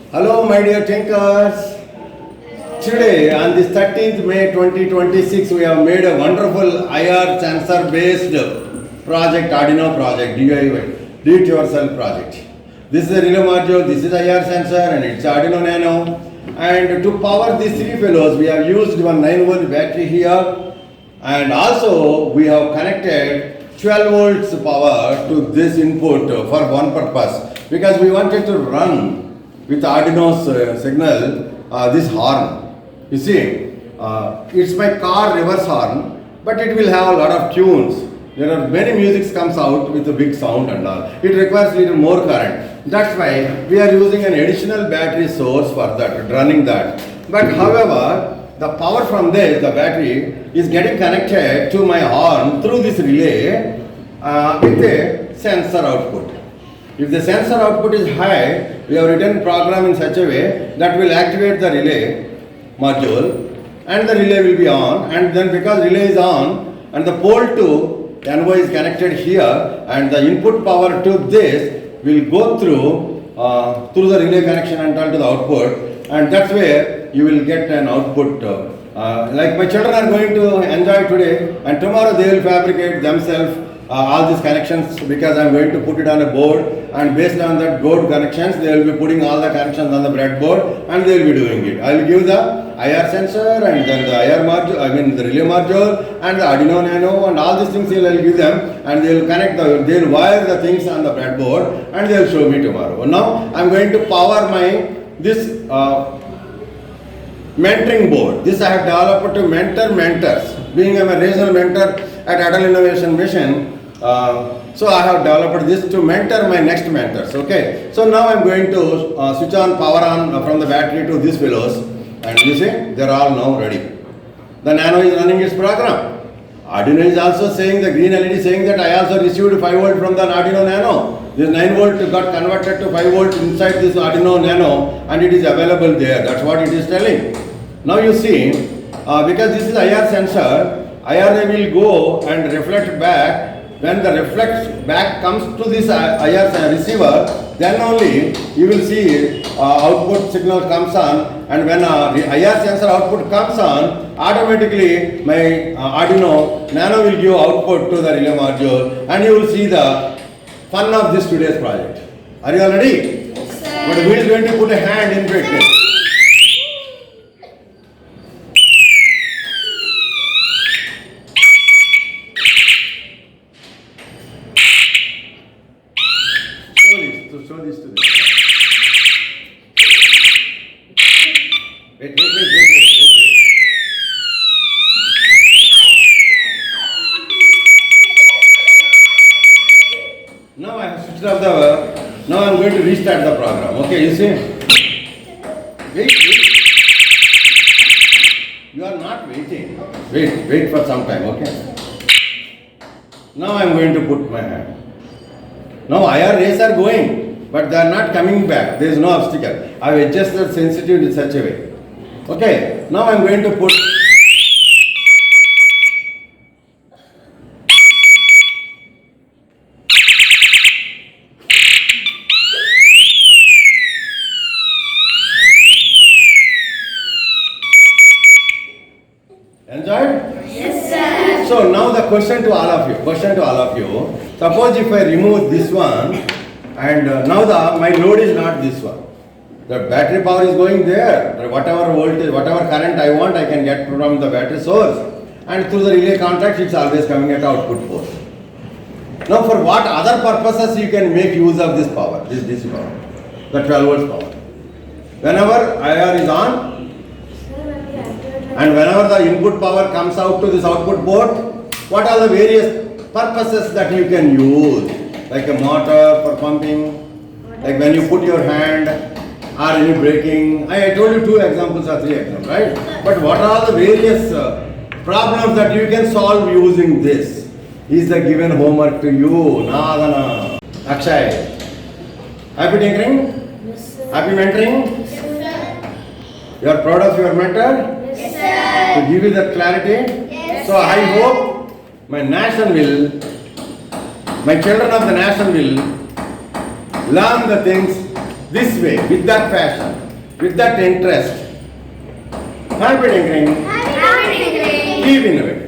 Hello, my dear thinkers. Today, on this 13th May 2026, we have made a wonderful IR sensor based project, Arduino project, DIY, do it yourself project. This is a relay module, this is IR sensor, and it's Arduino Nano. And to power these three fellows, we have used one 9-volt battery here, and also we have connected 12 volts power to this input for one purpose, because we wanted to run with Arduino's signal this horn. You see, it's my car reverse horn, but it will have a lot of tunes. There are many musics comes out with a big sound and all. It requires little more current. That's why we are using an additional battery source for that, running that. But however, the power from this, the battery, is getting connected to my horn through this relay with a sensor output. If the sensor output is high, we have written program in such a way that will activate the relay module and the relay will be on, and then because relay is on and the pole to NO is connected here and the input power to this will go through the relay connection and turn to the output, and that's where you will get an output. Like my children are going to enjoy today, and tomorrow they will fabricate themselves all these connections, because I am going to put it on a board, and based on that board connections they will be putting all the connections on the breadboard and they will be doing it. I will give the IR sensor and then the IR module, the relay module and the Arduino Nano and all these things I will give them, and they will connect they will wire the things on the breadboard and they will show me tomorrow. Now I am going to power this mentoring board. This I have developed to mentor mentors. Being I am a regional mentor at Adult Innovation Mission, so I have developed this to mentor my next mentors. Okay, so now I am going to switch on power on from the battery to these fellows, and you see they are all now ready. The Nano is running its program. Arduino is also saying, the green LED saying that I also received 5 volt from the Arduino Nano. This 9 volt got converted to 5 volt inside this Arduino Nano, and it is available there. That's what it is telling. Now you see, because this is IR sensor, IR will go and reflect back. When the reflect back comes to this IR receiver, then only you will see output signal comes on, and when IR sensor output comes on, automatically my Arduino Nano will give output to the relay module, and you will see the fun of this today's project. Are you all ready? Yes, sir. But who is going to put a hand into it? Show this to them. Wait. Now I have switched off now I am going to restart the program. Okay, you see? Wait. You are not waiting. Wait for some time, okay? Now I am going to put my hand. Now IR rays are going, but they are not coming back. There is no obstacle. I have adjusted sensitivity in such a way. Okay, now I am going to put. Enjoyed? Yes, sir. So now the question to all of you. Suppose if I remove this one, and now my load is not this one. The battery power is going there. Whatever voltage, whatever current I want, I can get from the battery source. And through the relay contact, it's always coming at output port. Now for what other purposes you can make use of this power, this DC power, the 12 volts power. Whenever IR is on, and whenever the input power comes out to this output port, what are the various purposes that you can use? Like a motor for pumping, like when you put your hand, or any braking. I told you 2 examples or 3 examples, right? But what are the various problems that you can solve using this? Is the given homework to you. Nadana. Akshay. Happy tinkering? Yes, sir. Happy mentoring? Yes, sir. You are proud of your mentor? Yes, sir. To give you that clarity? Yes, So I sir. hope my children of the nation will learn the things this way, with that passion, with that interest. Happy tinkering. Happy tinkering. Keep innovating.